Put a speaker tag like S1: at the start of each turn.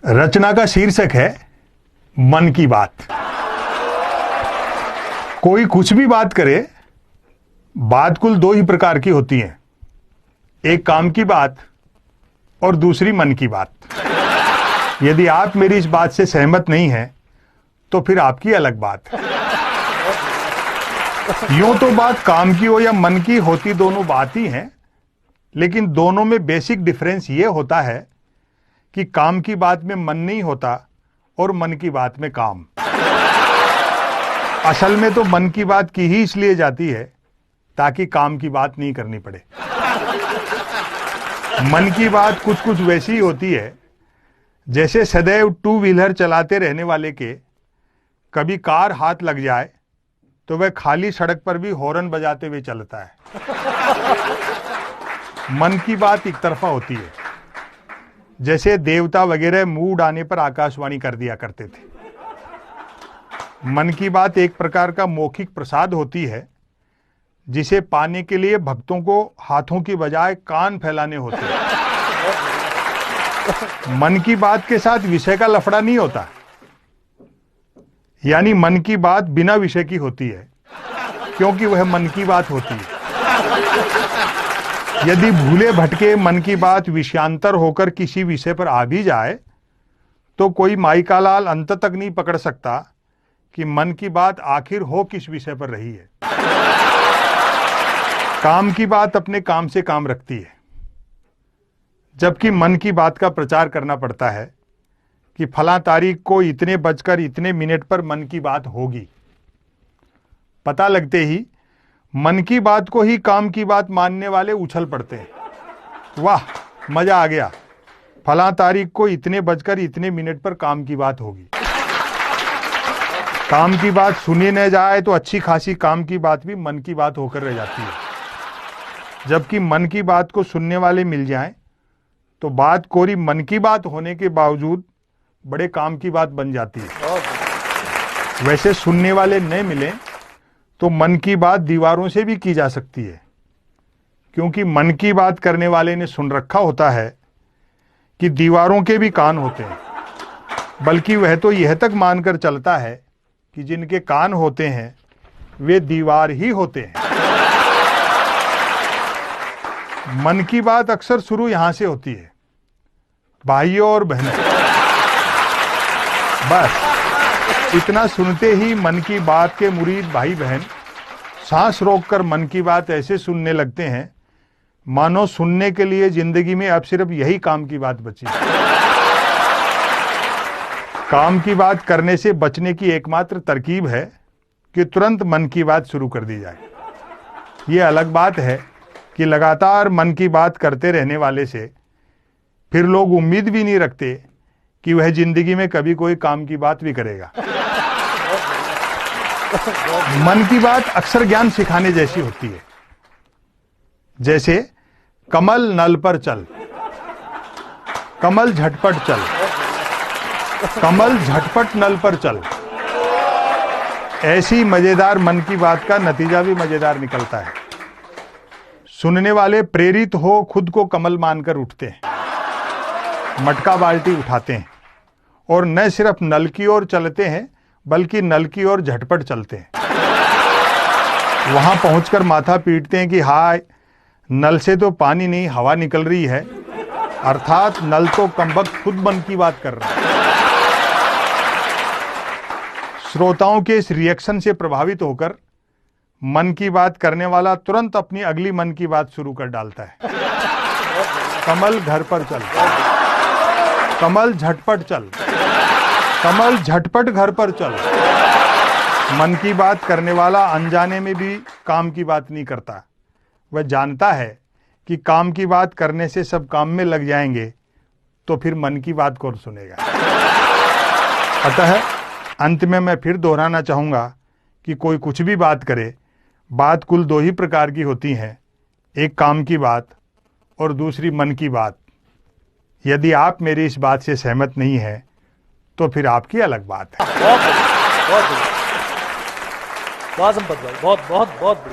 S1: रचना का शीर्षक है मन की बात। कोई कुछ भी बात करे, बात कुल दो ही प्रकार की होती है, एक काम की बात और दूसरी मन की बात। यदि आप मेरी इस बात से सहमत नहीं हैं, तो फिर आपकी अलग बात है। यूं तो बात काम की हो या मन की होती दोनों बात ही हैं, लेकिन दोनों में बेसिक डिफरेंस ये होता है कि काम की बात में मन नहीं होता और मन की बात में काम। असल में तो मन की बात की ही इसलिए जाती है ताकि काम की बात नहीं करनी पड़े। मन की बात कुछ कुछ वैसी होती है जैसे सदैव टू व्हीलर चलाते रहने वाले के कभी कार हाथ लग जाए तो वह खाली सड़क पर भी हॉर्न बजाते हुए चलता है। मन की बात एक तरफा होती है, जैसे देवता वगैरह मूड आने पर आकाशवाणी कर दिया करते थे। मन की बात एक प्रकार का मौखिक प्रसाद होती है, जिसे पाने के लिए भक्तों को हाथों की बजाय कान फैलाने होते हैं। मन की बात के साथ विषय का लफड़ा नहीं होता, यानी मन की बात बिना विषय की होती है, क्योंकि वह मन की बात होती है। यदि भूले भटके मन की बात विषयांतर होकर किसी विषय पर आ भी जाए, तो कोई माई का लाल अंत तक नहीं पकड़ सकता कि मन की बात आखिर हो किस विषय पर रही है। काम की बात अपने काम से काम रखती है, जबकि मन की बात का प्रचार करना पड़ता है कि फला तारीख को इतने बजकर इतने मिनट पर मन की बात होगी। पता लगते ही मन की बात को ही काम की बात मानने वाले उछल पड़ते हैं। वाह, मजा आ गया, फला तारीख को इतने बजकर इतने मिनट पर काम की बात होगी। काम की बात सुनी न जाए तो अच्छी खासी काम की बात भी मन की बात होकर रह जाती है, जबकि मन की बात को सुनने वाले मिल जाएं तो बात कोरी मन की बात होने के बावजूद बड़े काम की बात बन जाती है। वैसे सुनने वाले न मिलें तो मन की बात दीवारों से भी की जा सकती है, क्योंकि मन की बात करने वाले ने सुन रखा होता है कि दीवारों के भी कान होते हैं, बल्कि वह तो यह तक मानकर चलता है कि जिनके कान होते हैं वे दीवार ही होते हैं। मन की बात अक्सर शुरू यहां से होती है, भाइयों और बहनों। बस इतना सुनते ही मन की बात के मुरीद भाई बहन सांस रोककर मन की बात ऐसे सुनने लगते हैं मानो सुनने के लिए जिंदगी में अब सिर्फ यही काम की बात बची। काम की बात करने से बचने की एकमात्र तरकीब है कि तुरंत मन की बात शुरू कर दी जाए। यह अलग बात है कि लगातार मन की बात करते रहने वाले से फिर लोग उम्मीद भी नहीं रखते कि वह जिंदगी में कभी कोई काम की बात भी करेगा। मन की बात अक्सर ज्ञान सिखाने जैसी होती है, जैसे कमल नल पर चल, कमल झटपट चल, कमल झटपट नल पर चल। ऐसी मजेदार मन की बात का नतीजा भी मजेदार निकलता है। सुनने वाले प्रेरित हो खुद को कमल मानकर उठते हैं, मटका बाल्टी उठाते हैं और न सिर्फ नल की ओर चलते हैं बल्कि नल की ओर झटपट चलते हैं। वहां पहुंचकर माथा पीटते हैं कि हाय, नल से तो पानी नहीं हवा निकल रही है, अर्थात नल तो कमबख्त खुद मन की बात कर रहा है। श्रोताओं के इस रिएक्शन से प्रभावित होकर मन की बात करने वाला तुरंत अपनी अगली मन की बात शुरू कर डालता है। कमल घर पर चल, कमल झटपट चल, कमल झटपट घर पर चल। मन की बात करने वाला अनजाने में भी काम की बात नहीं करता। वह जानता है कि काम की बात करने से सब काम में लग जाएंगे, तो फिर मन की बात कौन सुनेगा। अतः अंत में मैं फिर दोहराना चाहूंगा कि कोई कुछ भी बात करे, बात कुल दो ही प्रकार की होती हैं, एक काम की बात और दूसरी मन की बात। यदि आप मेरी इस बात से सहमत नहीं है, तो फिर आपकी अलग बात है।
S2: बहुत बहुत बहुत बहुत बहुत बहुत